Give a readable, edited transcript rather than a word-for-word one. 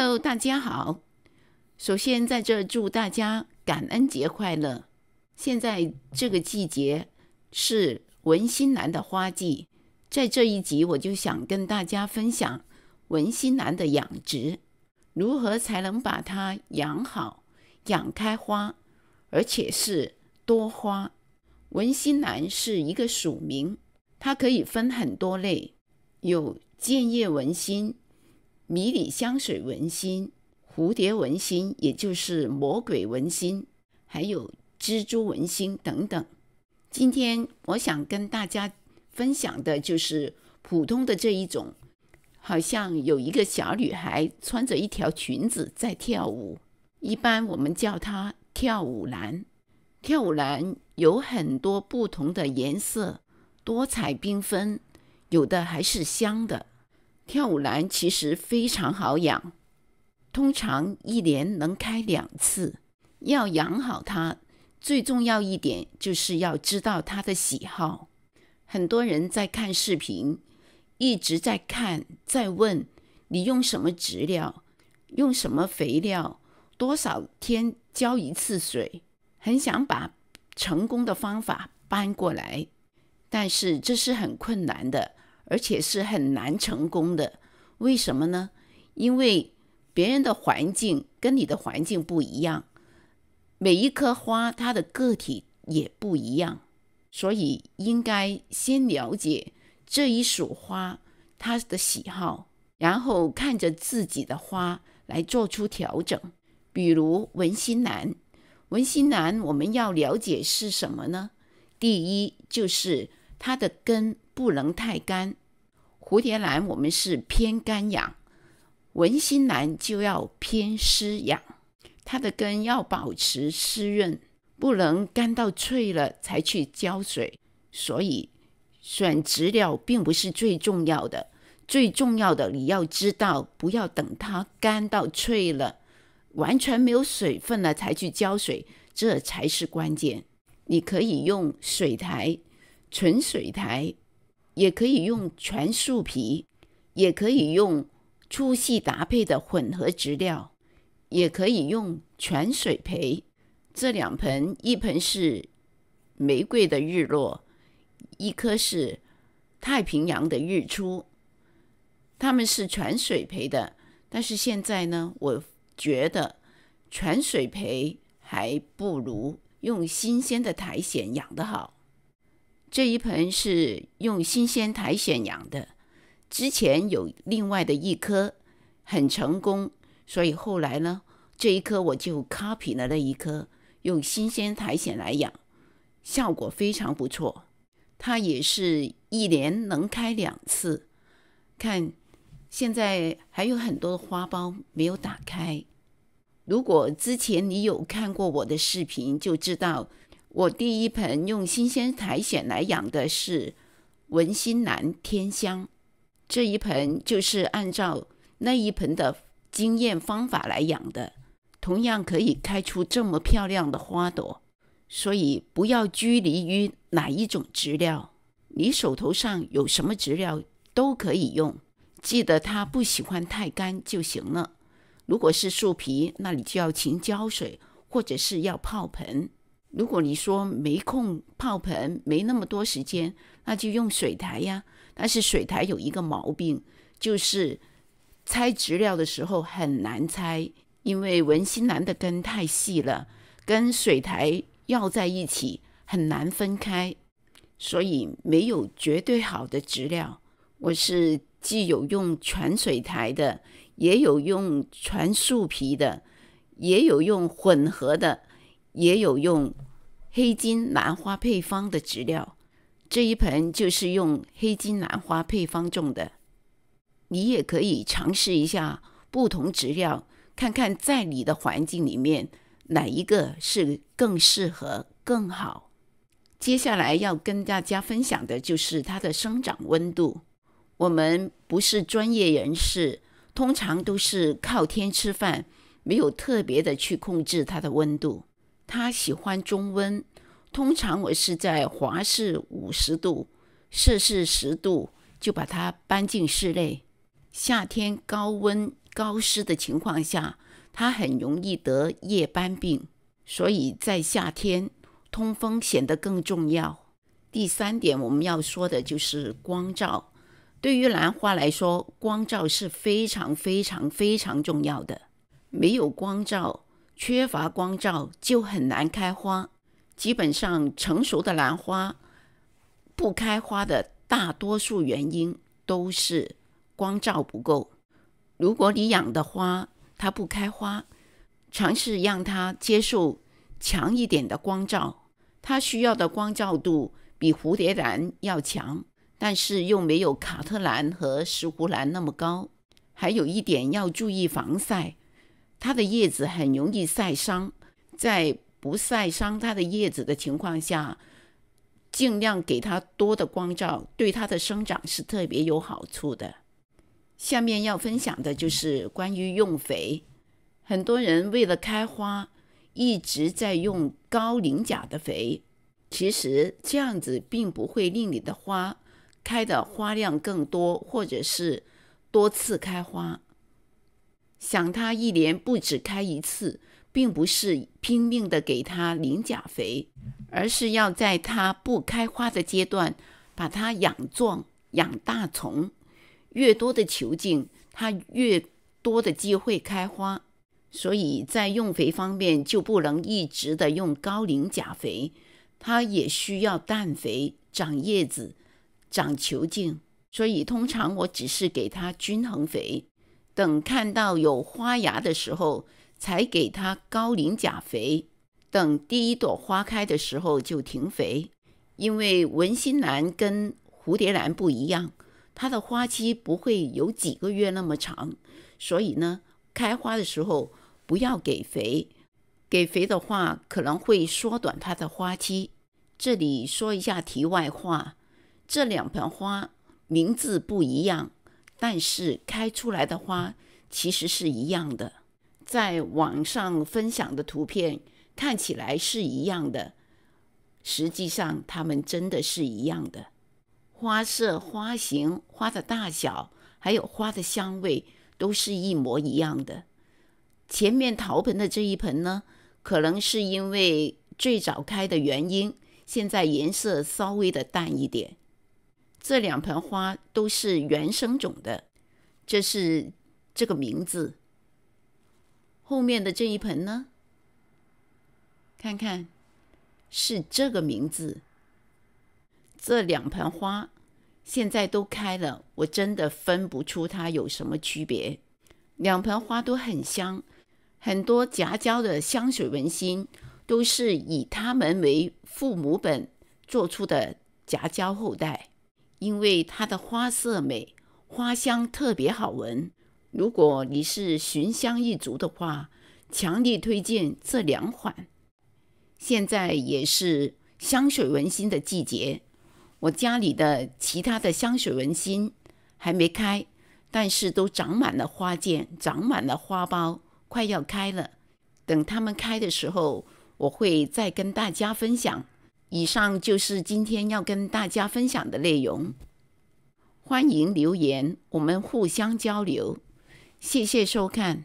Hello， 大家好。首先在这祝大家感恩节快乐。现在这个季节是文心兰的花季，在这一集我就想跟大家分享文心兰的养殖，如何才能把它养好，养开花，而且是多花。文心兰是一个属名，它可以分很多类，有剑叶文心、迷你香水文心、蝴蝶文心，也就是魔鬼文心，还有蜘蛛文心等等。今天我想跟大家分享的就是普通的这一种，好像有一个小女孩穿着一条裙子在跳舞，一般我们叫它跳舞兰。跳舞兰有很多不同的颜色，多彩缤纷，有的还是香的。跳舞兰其实非常好养，通常一年能开2次。要养好它，最重要一点就是要知道它的喜好。很多人在看视频，一直在看，在问你用什么质料，用什么肥料，多少天浇一次水，很想把成功的方法搬过来，但是这是很困难的，而且是很难成功的。为什么呢？因为别人的环境跟你的环境不一样，每一棵花它的个体也不一样，所以应该先了解这一属花它的喜好，然后看着自己的花来做出调整。比如文心兰，文心兰我们要了解是什么呢？第一就是它的根不能太干，蝴蝶兰我们是偏干养，文心兰就要偏湿养，它的根要保持湿润，不能干到脆了才去浇水。所以选质料并不是最重要的，最重要的你要知道，不要等它干到脆了，完全没有水分了才去浇水，这才是关键。你可以用水苔、纯水苔，也可以用全树皮，也可以用粗细搭配的混合质料，也可以用全水培。这2盆，一盆是玫瑰的日落，一颗是太平洋的日出，它们是全水培的。但是现在呢，我觉得全水培还不如用新鲜的苔藓养得好。这一盆是用新鲜苔藓养的，之前有另外的一颗很成功，所以后来呢，这一颗我就 copy 了那一颗，用新鲜苔藓来养，效果非常不错。它也是一年能开2次。看现在还有很多花苞没有打开，如果之前你有看过我的视频，就知道我第一盆用新鲜苔藓来养的是文心兰天香，这一盆就是按照那一盆的经验方法来养的，同样可以开出这么漂亮的花朵。所以不要拘泥于哪一种质料，你手头上有什么质料都可以用，记得它不喜欢太干就行了。如果是树皮，那你就要勤浇水，或者是要泡盆。如果你说没空泡盆，没那么多时间，那就用水苔呀。但是水苔有一个毛病，就是拆质料的时候很难拆，因为文心兰的根太细了，跟水苔要在一起很难分开，所以没有绝对好的质料。我是既有用全水苔的，也有用全树皮的，也有用混合的，也有用黑金兰花配方的质料。这一盆就是用黑金兰花配方种的。你也可以尝试一下不同质料，看看在你的环境里面哪一个是更适合更好。接下来要跟大家分享的就是它的生长温度。我们不是专业人士，通常都是靠天吃饭，没有特别的去控制它的温度。它喜欢中温，通常我是在华氏50度、摄氏10度就把它搬进室内。夏天高温高湿的情况下，它很容易得叶斑病，所以在夏天通风显得更重要。第3点我们要说的就是光照。对于兰花来说，光照是非常非常非常重要的。没有光照，缺乏光照就很难开花。基本上成熟的兰花不开花的大多数原因都是光照不够。如果你养的花它不开花，尝试让它接受强一点的光照，它需要的光照度比蝴蝶兰要强，但是又没有卡特兰和石斛兰那么高。还有一点要注意防晒，它的叶子很容易晒伤，在不晒伤它的叶子的情况下，尽量给它多的光照，对它的生长是特别有好处的。下面要分享的就是关于用肥。很多人为了开花一直在用高磷钾的肥，其实这样子并不会令你的花开的花量更多，或者是多次开花。想它一年不只开一次，并不是拼命的给它磷钾肥，而是要在它不开花的阶段把它养壮养大丛，越多的球茎它越多的机会开花。所以在用肥方面就不能一直的用高磷钾肥，它也需要氮肥长叶子长球茎。所以通常我只是给它均衡肥，等看到有花芽的时候才给它高磷钾肥，等第一朵花开的时候就停肥。因为文心兰跟蝴蝶兰不一样，它的花期不会有几个月那么长，所以呢，开花的时候不要给肥，给肥的话可能会缩短它的花期。这里说一下题外话，这2盆花名字不一样，但是开出来的花其实是一样的。在网上分享的图片看起来是一样的，实际上它们真的是一样的。花色、花型、花的大小，还有花的香味都是一模一样的。前面陶盆的这一盆呢，可能是因为最早开的原因，现在颜色稍微的淡一点。这2盆花都是原生种的，这是这个名字。后面的这一盆呢，看看是这个名字。这2盆花现在都开了，我真的分不出它有什么区别。2盆花都很香，很多夹交的香水文心都是以它们为父母本做出的夹交后代，因为它的花色美，花香特别好闻。如果你是寻香一族的话，强力推荐这2款。现在也是香水文心的季节，我家里的其他的香水文心还没开，但是都长满了花剑，长满了花苞，快要开了。等它们开的时候，我会再跟大家分享。以上就是今天要跟大家分享的内容。欢迎留言，我们互相交流。谢谢收看。